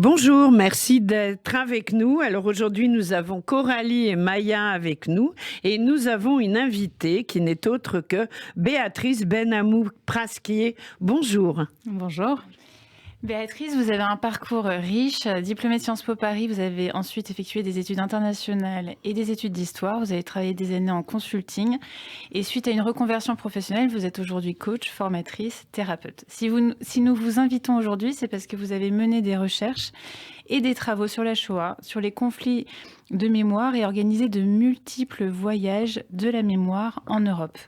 Bonjour, merci d'être avec nous. Alors aujourd'hui, nous avons Coralie et Maya avec nous et nous avons une invitée qui n'est autre que Béatrice Benamou Prasquier. Bonjour. Bonjour. Béatrice, vous avez un parcours riche, diplômée de Sciences Po Paris, vous avez ensuite effectué des études internationales et des études d'histoire, vous avez travaillé des années en consulting et suite à une reconversion professionnelle, vous êtes aujourd'hui coach, formatrice, thérapeute. Si nous vous invitons aujourd'hui, c'est parce que vous avez mené des recherches et des travaux sur la Shoah, sur les conflits de mémoire et organisé de multiples voyages de la mémoire en Europe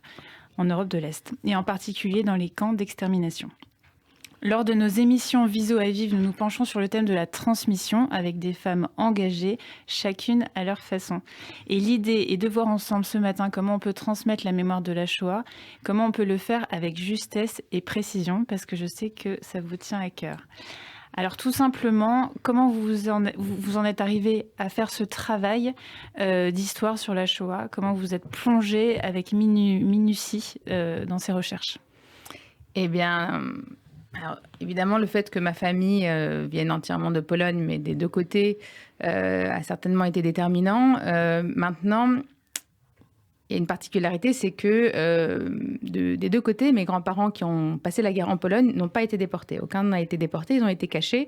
de l'Est, et en particulier dans les camps d'extermination. Lors de nos émissions Viso à Vivre, nous nous penchons sur le thème de la transmission avec des femmes engagées, chacune à leur façon. Et l'idée est de voir ensemble ce matin comment on peut transmettre la mémoire de la Shoah, comment on peut le faire avec justesse et précision, parce que je sais que ça vous tient à cœur. Alors tout simplement, comment vous en êtes arrivé à faire ce travail d'histoire sur la Shoah? Comment vous êtes plongé avec minutie dans ces recherches? Eh bien, alors, évidemment, le fait que ma famille vienne entièrement de Pologne, mais des deux côtés, a certainement été déterminant. Maintenant, il y a une particularité, c'est que des deux côtés, mes grands-parents qui ont passé la guerre en Pologne n'ont pas été déportés. Aucun n'a été déporté, ils ont été cachés.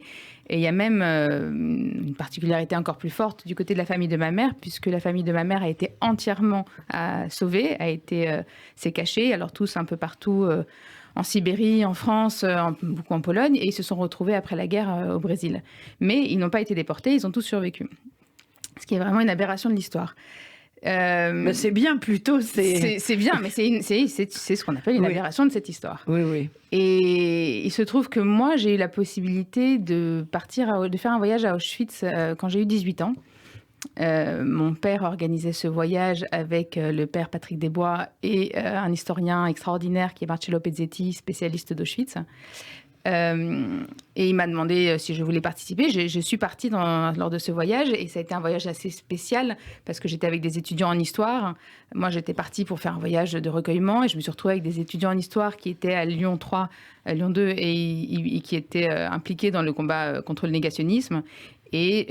Et il y a même une particularité encore plus forte du côté de la famille de ma mère, puisque la famille de ma mère a été entièrement sauvée, s'est cachée, alors tous un peu partout en Sibérie, en France, beaucoup en Pologne, et ils se sont retrouvés après la guerre au Brésil. Mais ils n'ont pas été déportés, ils ont tous survécu. Ce qui est vraiment une aberration de l'histoire. C'est bien plutôt. C'est bien, mais c'est ce qu'on appelle une aberration de cette histoire. Oui, oui. Et il se trouve que moi, j'ai eu la possibilité de faire un voyage à Auschwitz quand j'ai eu 18 ans. Mon père organisait ce voyage avec le père Patrick Desbois et un historien extraordinaire qui est Marcello Pezzetti, spécialiste d'Auschwitz. Et il m'a demandé si je voulais participer. Je suis partie lors de ce voyage et ça a été un voyage assez spécial parce que j'étais avec des étudiants en histoire. Moi, j'étais partie pour faire un voyage de recueillement et je me suis retrouvée avec des étudiants en histoire qui étaient à Lyon 3, à Lyon 2 et qui étaient impliqués dans le combat contre le négationnisme. Et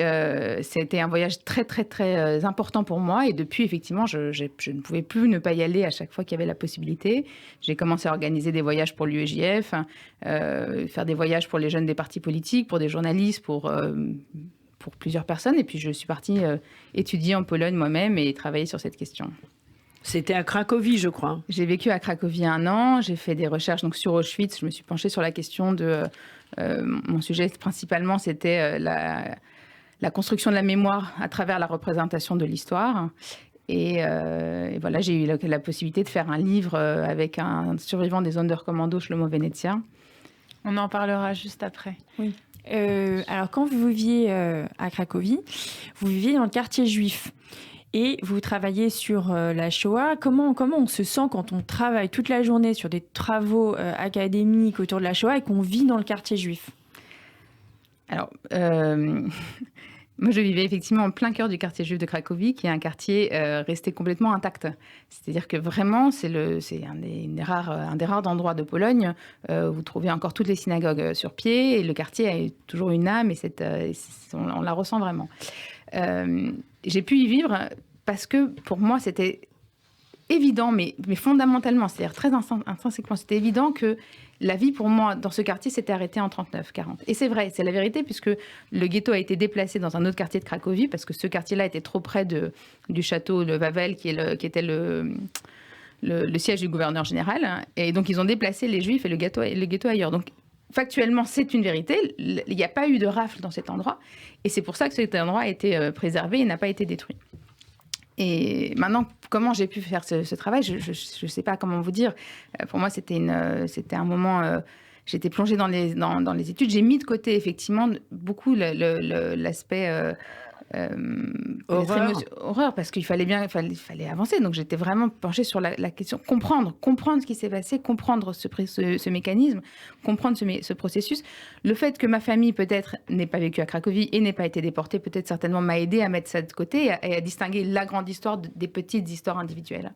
c'était un voyage très, très, très important pour moi. Et depuis, effectivement, je ne pouvais plus ne pas y aller à chaque fois qu'il y avait la possibilité. J'ai commencé à organiser des voyages pour l'UEJF, faire des voyages pour les jeunes des partis politiques, pour des journalistes, pour plusieurs personnes. Et puis, je suis partie étudier en Pologne moi-même et travailler sur cette question. C'était à Cracovie, je crois. J'ai vécu à Cracovie 1 an. J'ai fait des recherches donc, sur Auschwitz. Je me suis penchée sur la question de... mon sujet, principalement, c'était la construction de la mémoire à travers la représentation de l'histoire. Et voilà, j'ai eu la possibilité de faire un livre avec un survivant des Sonderkommando, Shlomo Venezia. On en parlera juste après. Oui. Alors, quand vous viviez à Cracovie, vous viviez dans le quartier juif. Et vous travaillez sur la Shoah. Comment on se sent quand on travaille toute la journée sur des travaux académiques autour de la Shoah et qu'on vit dans le quartier juif? Alors, moi, je vivais effectivement en plein cœur du quartier juif de Cracovie, qui est un quartier resté complètement intact. C'est-à-dire que vraiment, c'est un des rares endroits de Pologne où vous trouvez encore toutes les synagogues sur pied. Et le quartier a toujours une âme et on la ressent vraiment. J'ai pu y vivre parce que pour moi, c'était évident, mais fondamentalement, c'est-à-dire très intrinsèquement, c'était évident que la vie pour moi dans ce quartier s'était arrêtée en 39-40. Et c'est vrai, c'est la vérité, puisque le ghetto a été déplacé dans un autre quartier de Cracovie, parce que ce quartier-là était trop près du château de Wawel, qui était le siège du gouverneur général. Et donc, ils ont déplacé les Juifs et le ghetto ailleurs. Donc, factuellement, c'est une vérité. Il n'y a pas eu de rafle dans cet endroit. Et c'est pour ça que cet endroit a été préservé et n'a pas été détruit. Et maintenant, comment j'ai pu faire ce travail, je ne sais pas comment vous dire. Pour moi, c'était un moment... j'étais plongée dans les études. J'ai mis de côté, effectivement, beaucoup l'aspect... horreur, parce qu'il fallait avancer. Donc, j'étais vraiment penchée sur la question, comprendre ce qui s'est passé, comprendre ce mécanisme, comprendre ce processus. Le fait que ma famille, peut-être, n'ait pas vécu à Cracovie et n'ait pas été déportée, peut-être certainement m'a aidé à mettre ça de côté et à distinguer la grande histoire des petites histoires individuelles.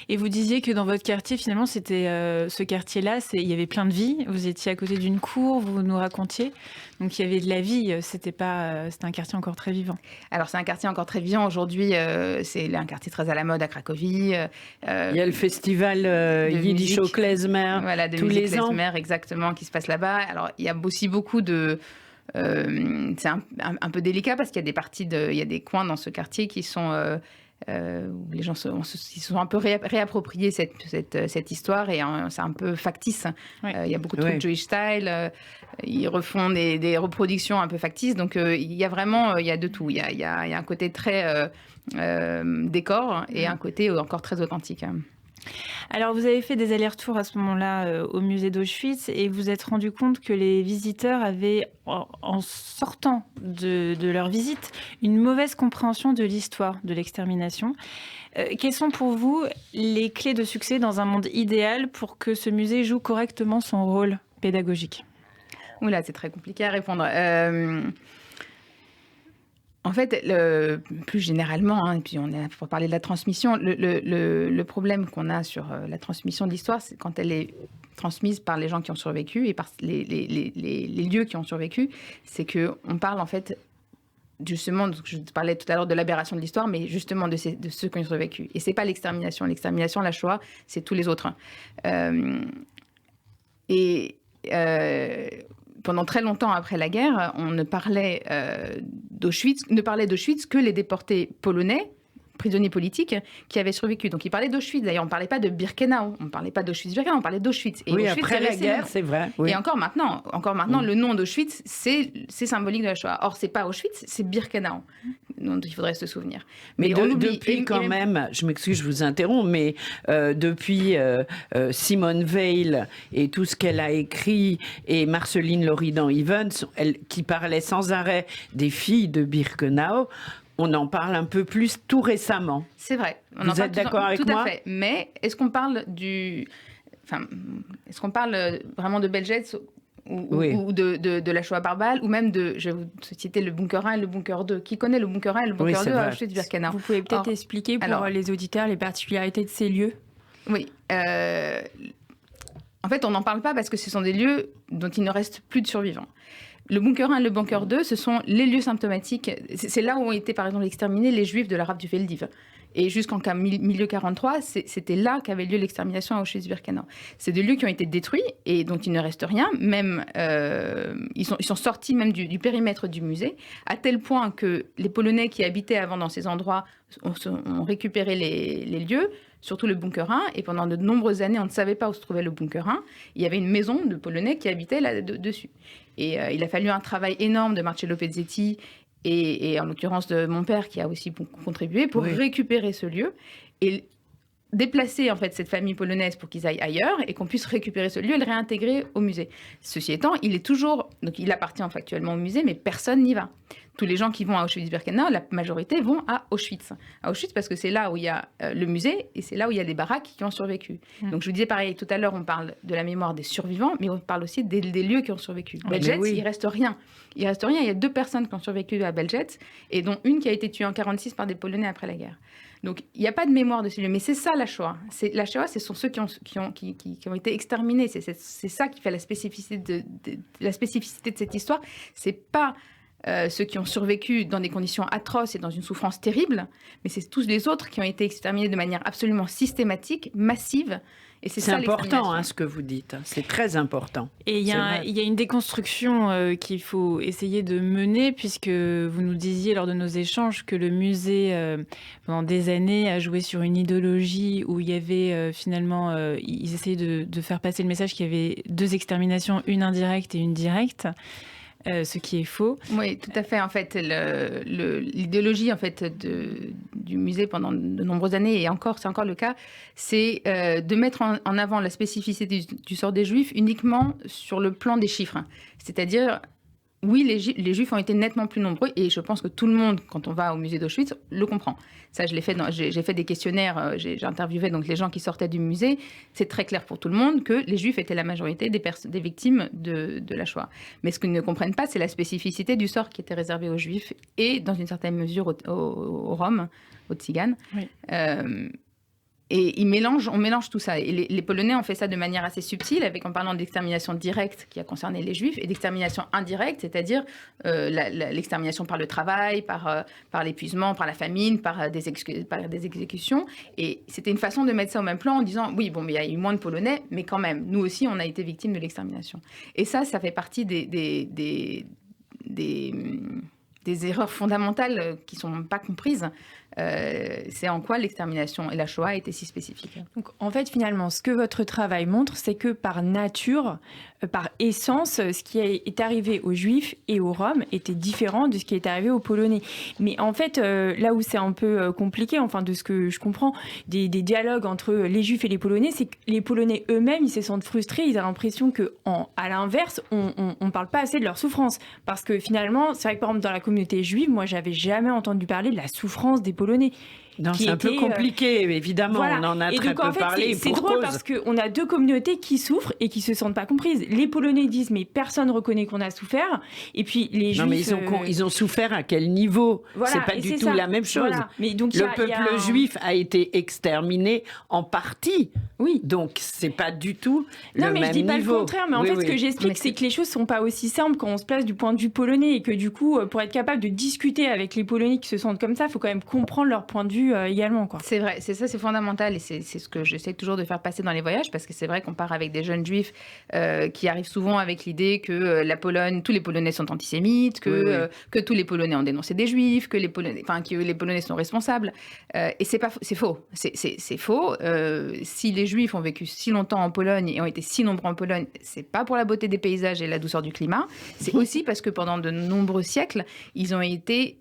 Et vous disiez que dans votre quartier, finalement, c'était ce quartier-là, il y avait plein de vie. Vous étiez à côté d'une cour, vous nous racontiez. Donc il y avait de la vie. C'était un quartier encore très vivant. Alors c'est un quartier encore très vivant aujourd'hui. C'est un quartier très à la mode à Cracovie. Il y a le festival Yiddish au Klezmer. Voilà, de tous musique les ans. klezmer, exactement, qui se passe là-bas. Alors il y a aussi beaucoup de c'est un peu délicat parce qu'il y a il y a des coins dans ce quartier qui sont où les gens se sont un peu réappropriés cette histoire et c'est un peu factice. Oui. Il y a beaucoup de trucs Jewish style. Ils refont des reproductions un peu factices. Donc il y a vraiment il y a de tout. Il y a un côté très décor et un côté encore très authentique. Alors, vous avez fait des allers-retours à ce moment-là au musée d'Auschwitz et vous êtes rendu compte que les visiteurs avaient, en sortant de leur visite, une mauvaise compréhension de l'histoire de l'extermination. Quelles sont pour vous les clés de succès dans un monde idéal pour que ce musée joue correctement son rôle pédagogique ? Oula, c'est très compliqué à répondre. En fait, plus généralement, et puis on est là pour parler de la transmission, le problème qu'on a sur la transmission de l'histoire, c'est quand elle est transmise par les gens qui ont survécu et par les lieux qui ont survécu, c'est qu'on parle en fait, justement, je parlais tout à l'heure de l'aberration de l'histoire, mais justement de ceux qui ont survécu. Et c'est pas l'extermination. L'extermination, la Shoah, c'est tous les autres. Pendant très longtemps après la guerre, on ne parlait d'Auschwitz que les déportés polonais, prisonniers politiques, qui avaient survécu. Donc ils parlaient d'Auschwitz. D'ailleurs, on ne parlait pas de Birkenau. On ne parlait pas d'Auschwitz-Birkenau, on parlait d'Auschwitz. Et oui, Auschwitz, après la guerre, c'est vrai. Oui. Et encore maintenant, le nom d'Auschwitz, c'est symbolique de la Shoah. Or, c'est pas Auschwitz, c'est Birkenau. Donc il faudrait se souvenir. Mais depuis quand même, je m'excuse, je vous interromps, mais depuis Simone Weil et tout ce qu'elle a écrit, et Marceline Loridan-Evans, qui parlait sans arrêt des filles de Birkenau, on en parle un peu plus tout récemment. C'est vrai. Vous êtes d'accord avec moi ? Tout à fait. Mais est-ce qu'on parle vraiment de Belzec ou de la Shoah par balle, ou même je vais vous citer le bunker 1 et le bunker 2. Qui connaît le bunker 1 et le bunker 2 à Auschwitz-Birkenau ? Vous pouvez peut-être expliquer pour les auditeurs les particularités de ces lieux ? Oui. En fait, on n'en parle pas parce que ce sont des lieux dont il ne reste plus de survivants. Le bunker 1 et le bunker 2, ce sont les lieux symptomatiques. C'est là où ont été, par exemple, exterminés les Juifs de l'Arabe du Veldiv. Et jusqu'en milieu 43, c'était là qu'avait lieu l'extermination à Auschwitz-Birkenau. C'est des lieux qui ont été détruits et dont il ne reste rien. Même, ils sont sortis même du périmètre du musée, à tel point que les Polonais qui habitaient avant dans ces endroits ont récupéré les lieux, surtout le bunker 1. Et pendant de nombreuses années, on ne savait pas où se trouvait le bunker 1. Il y avait une maison de Polonais qui habitaient là-dessus. Et il a fallu un travail énorme de Marcello Pezzetti et en l'occurrence de mon père qui a aussi beaucoup contribué pour récupérer ce lieu et déplacer en fait cette famille polonaise pour qu'ils aillent ailleurs et qu'on puisse récupérer ce lieu et le réintégrer au musée. Ceci étant, il appartient factuellement au musée, mais personne n'y va. Tous les gens qui vont à Auschwitz-Birkenau, la majorité vont à Auschwitz. À Auschwitz parce que c'est là où il y a le musée et c'est là où il y a des baraques qui ont survécu. Donc je vous disais pareil, tout à l'heure on parle de la mémoire des survivants, mais on parle aussi des lieux qui ont survécu. Belzec, il reste rien. Il reste rien. Il y a 2 personnes qui ont survécu à Belzec et dont une qui a été tuée en 1946 par des Polonais après la guerre. Donc, il n'y a pas de mémoire de ces lieux. Mais c'est ça, la Shoah. La Shoah, ce sont ceux qui ont été exterminés. C'est ça qui fait la spécificité de cette histoire. Ce n'est pas ceux qui ont survécu dans des conditions atroces et dans une souffrance terrible, mais c'est tous les autres qui ont été exterminés de manière absolument systématique, massive. Et c'est ça, important ce que vous dites, c'est très important. Et il y a une déconstruction qu'il faut essayer de mener, puisque vous nous disiez lors de nos échanges que le musée, pendant des années, a joué sur une idéologie où il y avait finalement, ils essayaient de faire passer le message qu'il y avait 2 exterminations, une indirecte et une directe. Ce qui est faux. Oui, tout à fait. En fait, l'idéologie en fait du musée pendant de nombreuses années, et c'est encore le cas, c'est de mettre en avant la spécificité du sort des Juifs uniquement sur le plan des chiffres. C'est-à-dire, oui, les Juifs ont été nettement plus nombreux, et je pense que tout le monde, quand on va au musée d'Auschwitz, le comprend. Ça, j'ai fait des questionnaires, j'ai interviewé donc les gens qui sortaient du musée. C'est très clair pour tout le monde que les Juifs étaient la majorité des victimes de la Shoah. Mais ce qu'ils ne comprennent pas, c'est la spécificité du sort qui était réservé aux Juifs et, dans une certaine mesure, aux Roms, aux Tziganes. Oui. Et on mélange tout ça. Et les Polonais ont fait ça de manière assez subtile, en parlant d'extermination directe qui a concerné les Juifs, et d'extermination indirecte, c'est-à-dire l'extermination par le travail, par l'épuisement, par la famine, par des exécutions. Et c'était une façon de mettre ça au même plan en disant, oui, bon, mais il y a eu moins de Polonais, mais quand même, nous aussi, on a été victimes de l'extermination. Et ça fait partie des erreurs fondamentales qui ne sont pas comprises. C'est en quoi l'extermination et la Shoah étaient si spécifiques. Donc, en fait, finalement, ce que votre travail montre, c'est que par nature, par essence, ce qui est arrivé aux Juifs et aux Roms était différent de ce qui est arrivé aux Polonais. Mais en fait, là où c'est un peu compliqué, enfin de ce que je comprends, des dialogues entre les Juifs et les Polonais, c'est que les Polonais eux-mêmes, ils se sentent frustrés, ils ont l'impression qu'à l'inverse, on parle pas assez de leur souffrance. Parce que finalement, c'est vrai que par exemple, dans la communauté juive, moi, j'avais jamais entendu parler de la souffrance des Polonais. Non, c'est un peu compliqué, évidemment, voilà. On en a et très donc, peu en fait, parlé. C'est drôle parce qu'on a deux communautés qui souffrent et qui se sentent pas comprises. Les Polonais disent, mais personne ne reconnaît qu'on a souffert. Et puis les Juifs... Non, mais ils ont souffert à quel niveau? Voilà, c'est pas du tout la même chose. Voilà. Mais donc, le peuple juif a été exterminé en partie. Oui. Donc, c'est pas du tout non, le même niveau. Non, mais je dis pas le contraire. Mais en fait, ce que j'explique, c'est que les choses sont pas aussi simples quand on se place du point de vue polonais et que du coup, pour être capable de discuter avec les Polonais qui se sentent comme ça, il faut quand même comprendre leur point de vue également, quoi. C'est vrai, c'est fondamental et c'est ce que j'essaie toujours de faire passer dans les voyages parce que c'est vrai qu'on part avec des jeunes juifs qui arrivent souvent avec l'idée que la Pologne, tous les Polonais sont antisémites, que tous les Polonais ont dénoncé des juifs, que les Polonais sont responsables. Et c'est faux. C'est faux. Si les juifs ont vécu si longtemps en Pologne et ont été si nombreux en Pologne, c'est pas pour la beauté des paysages et la douceur du climat, c'est aussi parce que pendant de nombreux siècles, ils ont été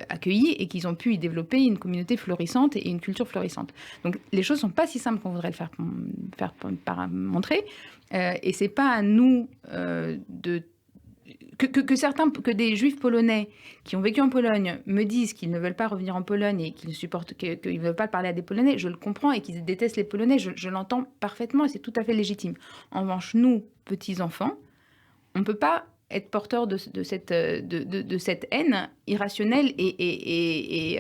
accueillis et qu'ils ont pu y développer une communauté florissante et une culture florissante. Donc les choses sont pas si simples qu'on voudrait le faire montrer, et c'est pas à nous que des Juifs polonais qui ont vécu en Pologne me disent qu'ils ne veulent pas revenir en Pologne et qu'ils ne veulent pas parler à des Polonais. Je le comprends, et qu'ils détestent les Polonais, je l'entends parfaitement et c'est tout à fait légitime. En revanche, nous, petits enfants, on ne peut pas être porteur de cette haine irrationnelle et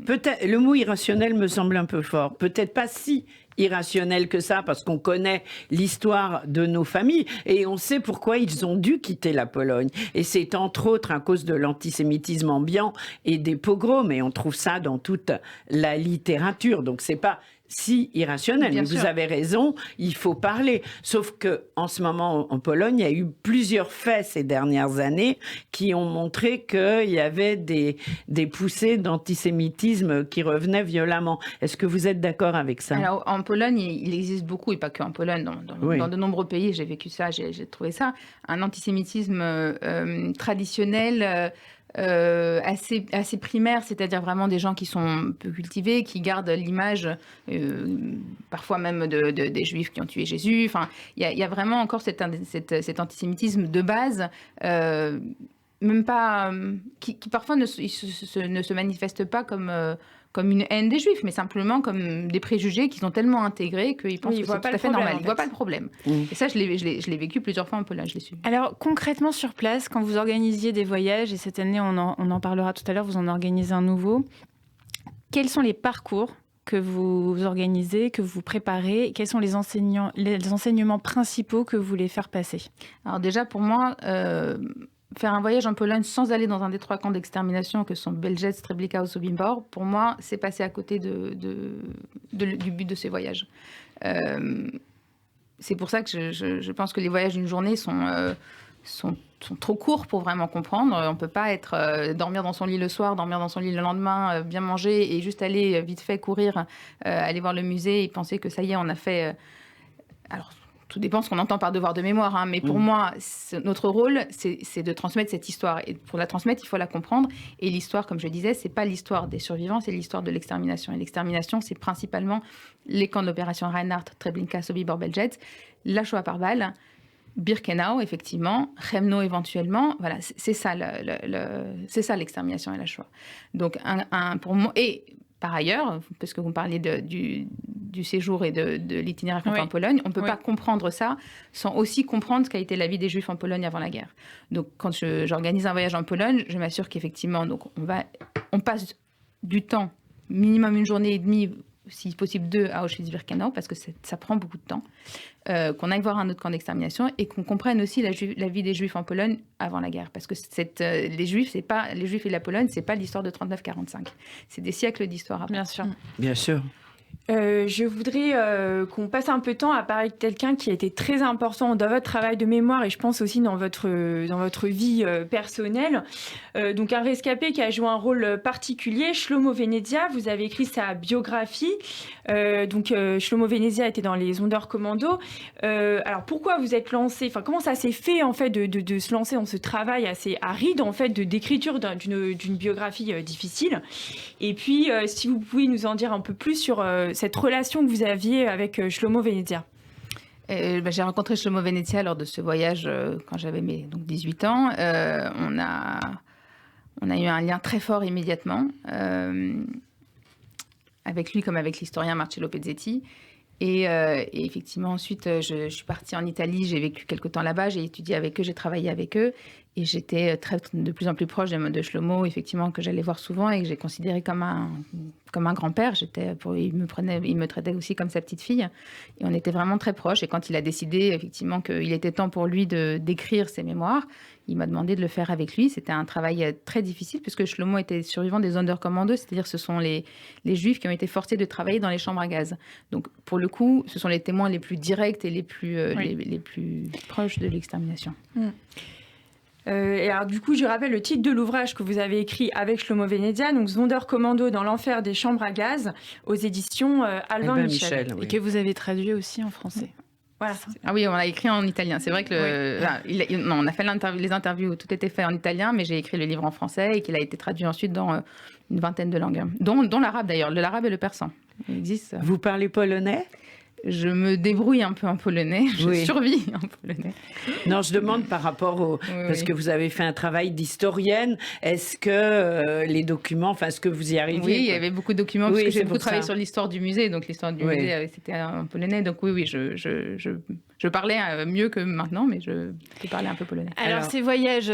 peut-être le mot irrationnel me semble un peu fort. Peut-être pas si irrationnel que ça, parce qu'on connaît l'histoire de nos familles et on sait pourquoi ils ont dû quitter la Pologne. Et c'est entre autres à cause de l'antisémitisme ambiant et des pogroms. Et on trouve ça dans toute la littérature. Donc c'est pas si irrationnel. Bien mais sûr. Vous avez raison, il faut parler. Sauf que en ce moment, en Pologne, il y a eu plusieurs faits ces dernières années qui ont montré qu'il y avait des poussées d'antisémitisme qui revenaient violemment. Est-ce que vous êtes d'accord avec ça? Alors, en Pologne, il existe beaucoup, et pas que en Pologne, dans de nombreux pays, j'ai vécu ça, j'ai trouvé ça, un antisémitisme traditionnel, assez primaire, c'est-à-dire vraiment des gens qui sont peu cultivés, qui gardent l'image parfois même des Juifs qui ont tué Jésus. Enfin, il y a vraiment encore cet antisémitisme de base, même pas, qui parfois ne se manifeste pas comme une haine des Juifs, mais simplement comme des préjugés qu'ils ont tellement intégrés qu'ils pensent que c'est tout à fait normal. Ils ne voient pas le problème. Et ça, je l'ai vécu plusieurs fois en Pologne, je l'ai su. Alors, concrètement, sur place, quand vous organisiez des voyages, et cette année, on en parlera tout à l'heure, vous en organisez un nouveau, quels sont les parcours que vous organisez, que vous préparez? Quels sont les enseignements principaux que vous voulez faire passer? Alors déjà, pour moi... faire un voyage en Pologne sans aller dans un des 3 camps d'extermination que sont Belzec, Treblinka ou Sobibor, pour moi, c'est passer à côté du but de ces voyages. C'est pour ça que je pense que les voyages d'une journée sont trop courts pour vraiment comprendre. On ne peut pas dormir dans son lit le soir, dormir dans son lit le lendemain, bien manger et juste aller vite fait courir, aller voir le musée et penser que ça y est, on a fait... Alors, tout dépend de ce qu'on entend par devoir de mémoire, hein, mais pour moi, notre rôle, c'est de transmettre cette histoire. Et pour la transmettre, il faut la comprendre. Et l'histoire, comme je disais, c'est pas l'histoire des survivants, c'est l'histoire de l'extermination. Et l'extermination, c'est principalement les camps de l'opération Reinhardt, Treblinka, Sobibor, Belzec, la Shoah par balle, Birkenau, effectivement, Chemno éventuellement. Voilà, c'est ça, c'est ça l'extermination et la Shoah. Donc, pour moi... Et par ailleurs, parce que vous me parliez du séjour et de l'itinéraire en Pologne, on ne peut pas comprendre ça sans aussi comprendre ce qu'a été la vie des Juifs en Pologne avant la guerre. Donc, quand j'organise un voyage en Pologne, je m'assure qu'effectivement, on passe du temps, minimum une journée et demie, si possible 2 à Auschwitz-Birkenau, parce que ça prend beaucoup de temps, qu'on aille voir un autre camp d'extermination et qu'on comprenne aussi la vie des Juifs en Pologne avant la guerre. Parce que les Juifs et la Pologne, c'est pas l'histoire de 39-45. C'est des siècles d'histoire après. Bien sûr. Bien sûr. Je voudrais qu'on passe un peu de temps à parler de quelqu'un qui a été très important dans votre travail de mémoire et je pense aussi dans votre vie personnelle. Donc un rescapé qui a joué un rôle particulier, Shlomo Venezia, vous avez écrit sa biographie. Shlomo Venezia était dans les Sonderkommando. Alors pourquoi vous êtes lancé, enfin comment ça s'est fait en fait de se lancer dans ce travail assez aride en fait d'écriture d'une biographie difficile. Et puis si vous pouvez nous en dire un peu plus sur cette relation que vous aviez avec Shlomo Venezia. J'ai rencontré Shlomo Venezia lors de ce voyage quand j'avais 18 ans. On a eu un lien très fort immédiatement avec lui comme avec l'historien Marcello Pezzetti. Et effectivement, ensuite, je suis partie en Italie, j'ai vécu quelque temps là-bas, j'ai étudié avec eux, j'ai travaillé avec eux. Et j'étais de plus en plus proche de Shlomo, effectivement, que j'allais voir souvent et que j'ai considéré comme un grand-père. Il me traitait aussi comme sa petite fille. Et on était vraiment très proches. Et quand il a décidé, effectivement, qu'il était temps pour lui d'écrire ses mémoires, il m'a demandé de le faire avec lui. C'était un travail très difficile puisque Shlomo était survivant des Sonderkommando, c'est-à-dire ce sont les Juifs qui ont été forcés de travailler dans les chambres à gaz. Donc, pour le coup, ce sont les témoins les plus directs et les plus proches de l'extermination. Et alors du coup, je rappelle le titre de l'ouvrage que vous avez écrit avec Shlomo Venezia, donc Sonderkommando dans l'enfer des chambres à gaz, aux éditions Albin Michel. Oui. Et que vous avez traduit aussi en français. Voilà. Ah oui, on l'a écrit en italien. C'est vrai que on a fait les interviews, tout était fait en italien, mais j'ai écrit le livre en français et qu'il a été traduit ensuite dans une vingtaine de langues, dont l'arabe d'ailleurs, l'arabe et le persan. Il existe. Vous parlez polonais ? Je me débrouille un peu en polonais, je survis en polonais. Non, je demande par rapport parce que vous avez fait un travail d'historienne. Est-ce que les documents, enfin, est-ce que vous y arriviez ? Oui, il y avait beaucoup de documents parce que j'ai beaucoup travaillé ça. sur l'histoire du musée, donc l'histoire du musée c'était en polonais. Donc oui, je parlais mieux que maintenant, mais je parlais un peu polonais. Alors ces voyages,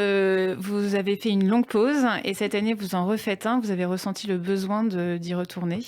vous avez fait une longue pause et cette année vous en refaites un. Vous avez ressenti le besoin d'y retourner ?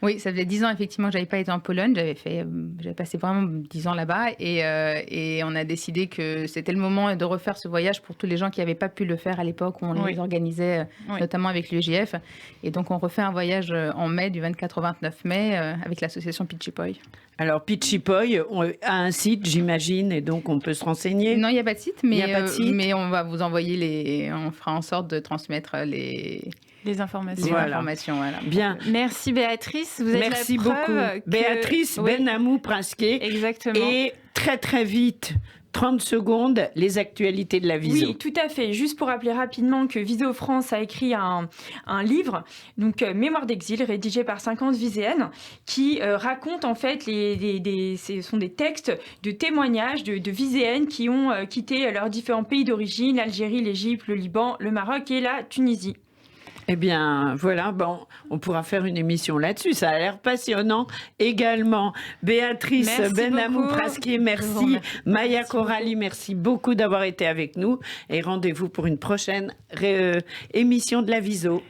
Oui, ça faisait 10 ans effectivement que j'avais pas été en Pologne. J'avais passé vraiment 10 ans là-bas et on a décidé que c'était le moment de refaire ce voyage pour tous les gens qui n'avaient pas pu le faire à l'époque où on les organisait, notamment avec l'UEJF. Et donc on refait un voyage en mai, du 24 au 29 mai, avec l'association Pitchipoy. Alors, Pitchipoy a un site, j'imagine, et donc on peut se renseigner. Non, il n'y a pas de site, mais on va vous envoyer on fera en sorte de transmettre les informations. Voilà. Bien. Merci Béatrice. Vous êtes Merci la preuve beaucoup. Béatrice Benamou Prasquier. Exactement. Et très très vite, 30 secondes, les actualités de la Viso. Oui, tout à fait. Juste pour rappeler rapidement que Viso France a écrit un livre, donc Mémoire d'exil, rédigé par 50 Viséennes, qui raconte en fait ce sont des textes de témoignages de Viséennes qui ont quitté leurs différents pays d'origine, l'Algérie, l'Égypte, le Liban, le Maroc et la Tunisie. Eh bien, voilà, on pourra faire une émission là-dessus. Ça a l'air passionnant également. Béatrice Benamou Prasquier, merci. Maya Coralie, merci beaucoup d'avoir été avec nous. Et rendez-vous pour une prochaine émission de la Viso.